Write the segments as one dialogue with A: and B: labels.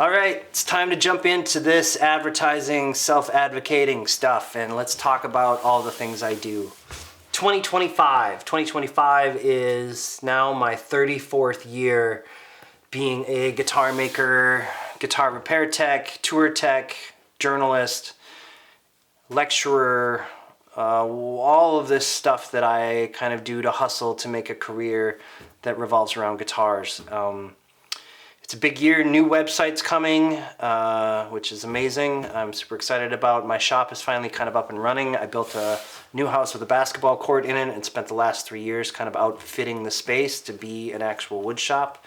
A: All right, it's time to jump into this advertising, self-advocating stuff, and let's talk about all the things I do. 2025 is now my 34th year being a guitar maker, guitar repair tech, tour tech, journalist, lecturer, all of this stuff that I kind of do to hustle to make a career that revolves around guitars. It's a big year, new website's coming, which is amazing. I'm super excited about. My shop is finally kind of up and running. I built a new house with a basketball court in it and spent the last 3 years kind of outfitting the space to be an actual wood shop.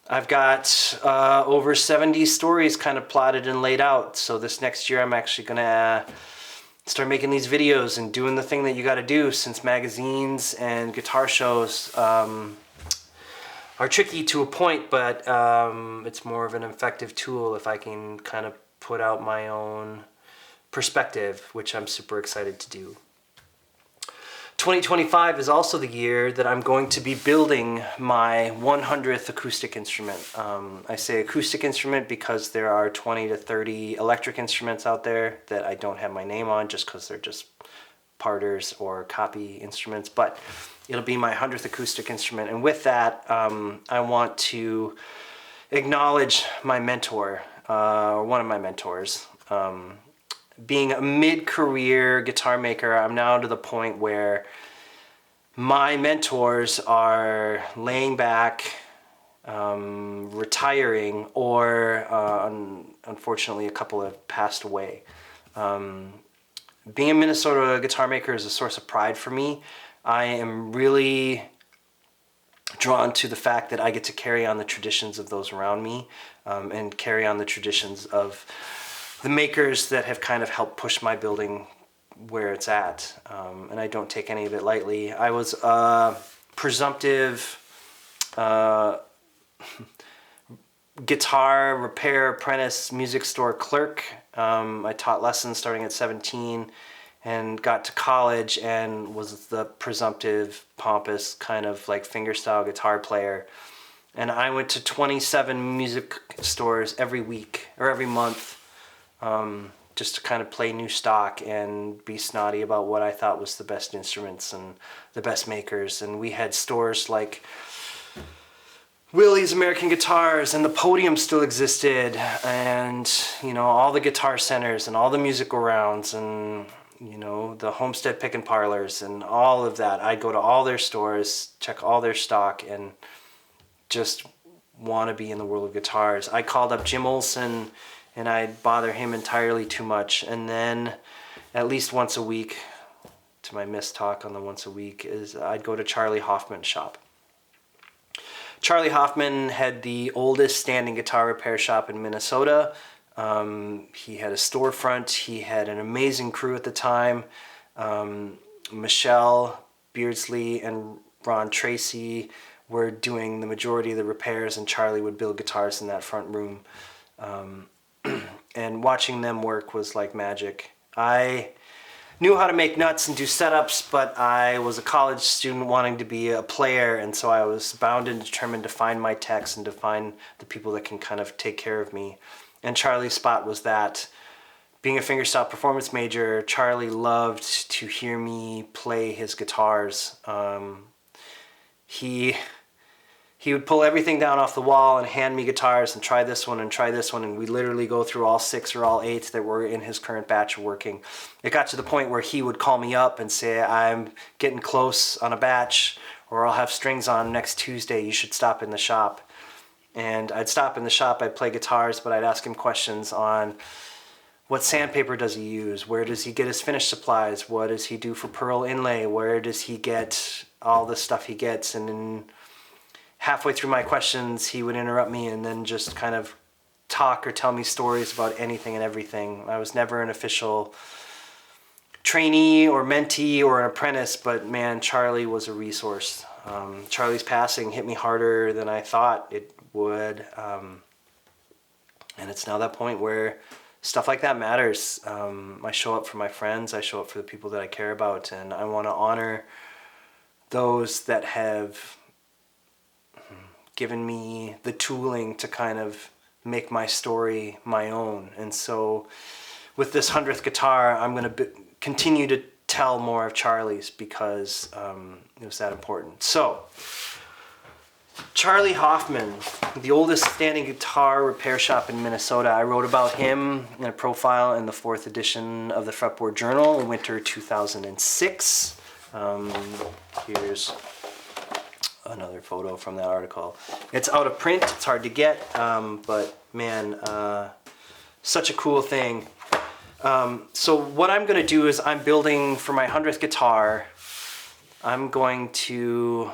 A: I've got over 70 stories kind of plotted and laid out. So this next year I'm actually gonna start making these videos and doing the thing that you gotta do, since magazines and guitar shows are tricky to a point, but it's more of an effective tool if I can kind of put out my own perspective, which I'm super excited to do. 2025 is also the year that I'm going to be building my 100th acoustic instrument. I say acoustic instrument because there are 20 to 30 electric instruments out there that I don't have my name on just because they're just parters or copy instruments, but it'll be my 100th acoustic instrument. And with that, I want to acknowledge my mentor, or one of my mentors. Being a mid-career guitar maker, I'm now to the point where my mentors are laying back, retiring, or unfortunately a couple have passed away. Being a Minnesota guitar maker is a source of pride for me. I am really drawn to the fact that I get to carry on the traditions of those around me, and carry on the traditions of the makers that have kind of helped push my building where it's at. And I don't take any of it lightly. I was a presumptive guitar repair apprentice music store clerk. I taught lessons starting at 17 and got to college and was the presumptive, pompous kind of like fingerstyle guitar player. And I went to 27 music stores every week or every month, just to kind of play new stock and be snotty about what I thought was the best instruments and the best makers. And we had stores like Willie's American Guitars, and the Podium still existed, and you know, all the guitar centers and all the musical rounds, and you know, the Homestead Pick and Parlors and all of that. I'd go to all their stores, check all their stock, and just want to be in the world of guitars. I called up Jim Olson and I'd bother him entirely too much, and then at least once a week, to my missed talk on the once a week, is I'd go to Charlie Hoffman's shop. Charlie Hoffman had the oldest standing guitar repair shop in Minnesota. He had a storefront. He had an amazing crew at the time. Michelle Beardsley and Ron Tracy were doing the majority of the repairs, and Charlie would build guitars in that front room. And watching them work was like magic. I knew how to make nuts and do setups, but I was a college student wanting to be a player, and so I was bound and determined to find my techs and to find the people that can kind of take care of me. And Charlie's spot was that. Being a fingerstyle performance major, Charlie loved to hear me play his guitars. He would pull everything down off the wall and hand me guitars and try this one, and we'd literally go through all 6 or all 8 that were in his current batch of working. It got to the point where he would call me up and say, I'm getting close on a batch, or I'll have strings on next Tuesday, you should stop in the shop. And I'd stop in the shop, I'd play guitars, but I'd ask him questions on what sandpaper does he use, where does he get his finish supplies, what does he do for pearl inlay, where does he get all the stuff he gets, and then halfway through my questions, he would interrupt me and then just kind of talk or tell me stories about anything and everything. I was never an official trainee or mentee or an apprentice, but man, Charlie was a resource. Charlie's passing hit me harder than I thought it would. And it's now that point where stuff like that matters. I show up for my friends, I show up for the people that I care about, and I want to honor those that have given me the tooling to kind of make my story my own. And so with this 100th guitar, I'm going to continue to tell more of Charlie's because it was that important. So, Charlie Hoffman, the oldest standing guitar repair shop in Minnesota. I wrote about him in a profile in the 4th edition of the Fretboard Journal, winter 2006. Here's another photo from that article. It's out of print, it's hard to get, but man, such a cool thing. So what I'm going to do is I'm building for my 100th guitar, I'm going to...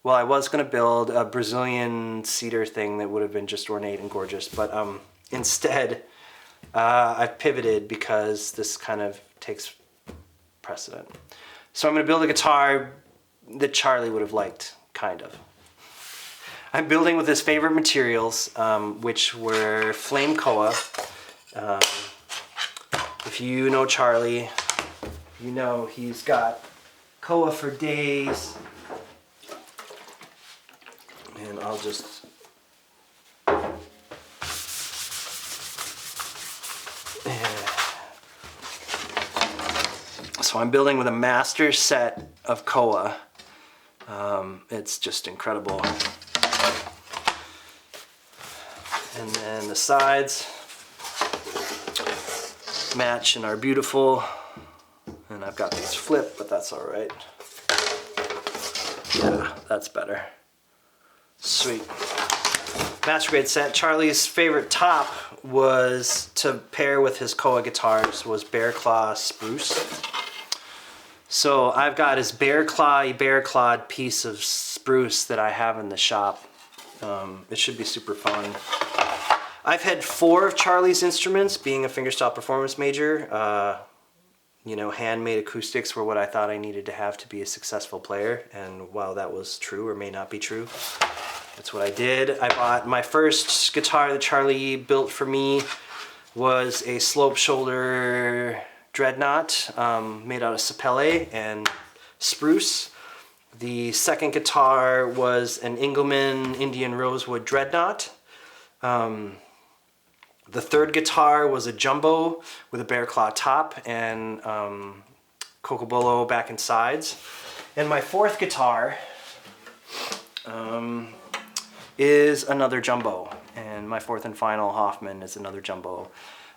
A: Well, I was going to build a Brazilian cedar thing that would have been just ornate and gorgeous, but instead I've pivoted because this kind of takes precedent. So I'm going to build a guitar that Charlie would have liked, kind of. I'm building with his favorite materials, which were flame koa. If you know Charlie, you know he's got koa for days. And I'll just... So I'm building with a master set of koa. It's just incredible. And then the sides match and are beautiful. And I've got these flip, but that's all right. Yeah, that's better. Sweet. Master grade set. Charlie's favorite top was to pair with his koa guitars was bear claw spruce. So I've got his bear clawed piece of spruce that I have in the shop. It should be super fun. I've had 4 of Charlie's instruments, being a fingerstyle performance major. You know, handmade acoustics were what I thought I needed to have to be a successful player, and while that was true or may not be true, that's what I did. I bought my first guitar that Charlie built for me was a slope shoulder dreadnought made out of sapele and spruce. The second guitar was an Engelmann Indian rosewood dreadnought. The third guitar was a jumbo with a bear claw top and cocobolo back and sides. And my fourth guitar is another jumbo. And my fourth and final Hoffman is another jumbo.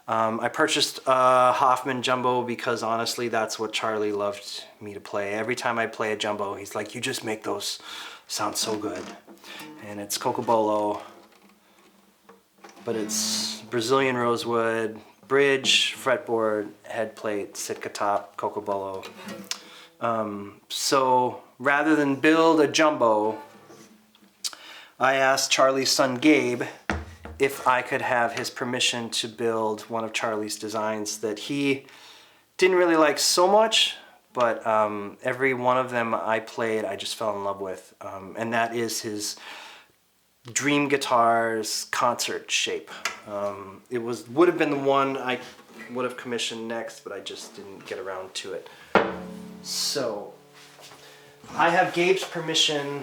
A: I purchased a Hoffman jumbo because honestly that's what Charlie loved me to play. Every time I play a jumbo, he's like, you just make those sound so good. And it's cocobolo, but it's Brazilian rosewood, bridge, fretboard, head plate, Sitka top, cocobolo. So rather than build a jumbo, I asked Charlie's son Gabe if I could have his permission to build one of Charlie's designs that he didn't really like so much, but every one of them I played, I just fell in love with. And that is his Dream Guitars concert shape. It would have been the one I would have commissioned next, but I just didn't get around to it. So I have Gabe's permission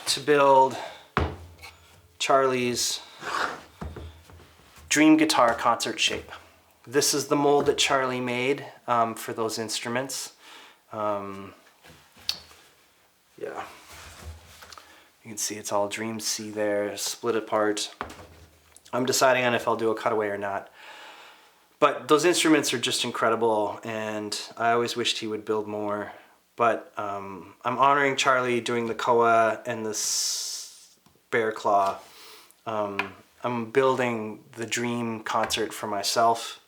A: to build Charlie's Dream Guitar concert shape. This is the mold that Charlie made for those instruments. Yeah. You can see it's all Dream C there, split apart. I'm deciding on if I'll do a cutaway or not. But those instruments are just incredible, and I always wished he would build more. But I'm honoring Charlie doing the koa and the bear claw. I'm building the Dream concert for myself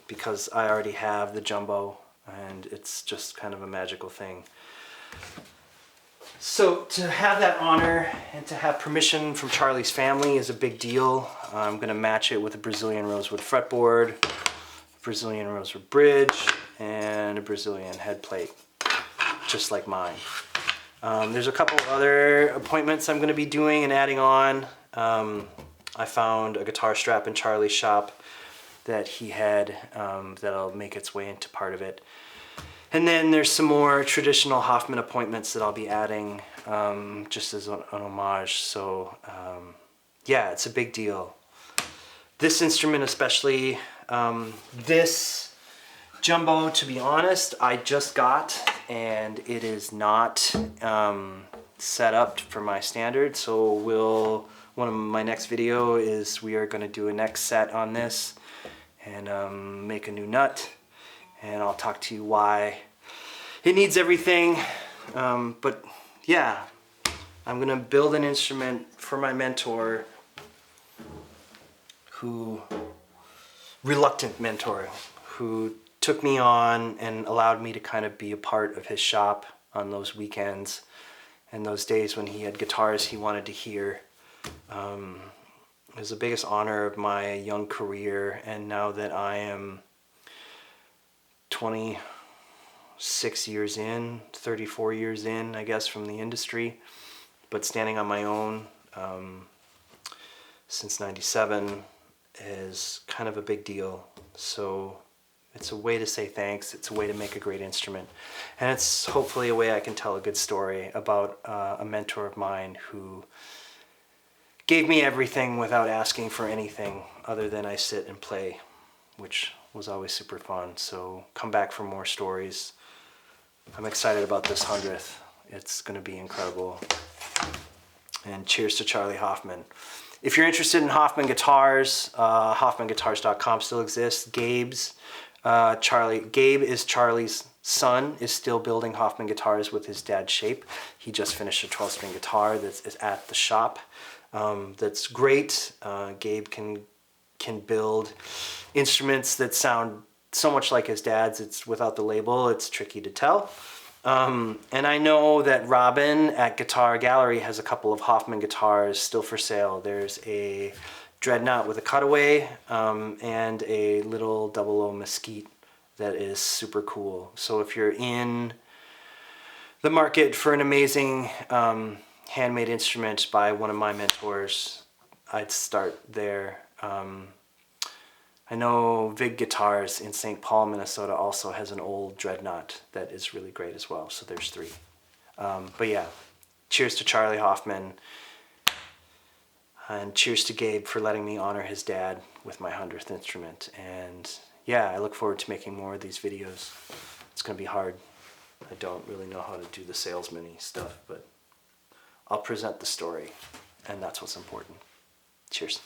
A: because I already have the jumbo, and it's just kind of a magical thing. So to have that honor and to have permission from Charlie's family is a big deal. I'm going to match it with a Brazilian rosewood fretboard, Brazilian rosewood bridge, and a Brazilian head plate, just like mine. There's a couple other appointments I'm going to be doing and adding on. I found a guitar strap in Charlie's shop that he had that'll make its way into part of it. And then there's some more traditional Hoffman appointments that I'll be adding just as an homage. So yeah, it's a big deal. This instrument especially, this jumbo, to be honest, I just got, and it is not set up for my standard. So one of my next video is we are going to do a next set on this and make a new nut, and I'll talk to you why it needs everything. But yeah, I'm going to build an instrument for my mentor, reluctant mentor, who took me on and allowed me to kind of be a part of his shop on those weekends and those days when he had guitars he wanted to hear. It was the biggest honor of my young career, and now that I am 26 years in, 34 years in, I guess, from the industry, but standing on my own since '97 is kind of a big deal. So it's a way to say thanks. It's a way to make a great instrument. And it's hopefully a way I can tell a good story about a mentor of mine who gave me everything without asking for anything other than I sit and play, which was always super fun. So come back for more stories. I'm excited about this 100th. It's going to be incredible. And cheers to Charlie Hoffman. If you're interested in Hoffman Guitars, HoffmanGuitars.com still exists. Gabe is Charlie's son, is still building Hoffman Guitars with his dad's shape. He just finished a 12-string guitar that's at the shop. That's great. Gabe can build instruments that sound so much like his dad's. It's without the label. It's tricky to tell. And I know that Robin at Guitar Gallery has a couple of Hoffman guitars still for sale. There's a Dreadnought with a cutaway and a little 00 Mesquite that is super cool. So if you're in the market for an amazing handmade instrument by one of my mentors, I'd start there. I know Vig Guitars in St. Paul, Minnesota also has an old Dreadnought that is really great as well. So there's 3. But yeah, cheers to Charlie Hoffman. And cheers to Gabe for letting me honor his dad with my 100th instrument. And yeah, I look forward to making more of these videos. It's going to be hard. I don't really know how to do the salesman-y stuff, but I'll present the story, and that's what's important. Cheers.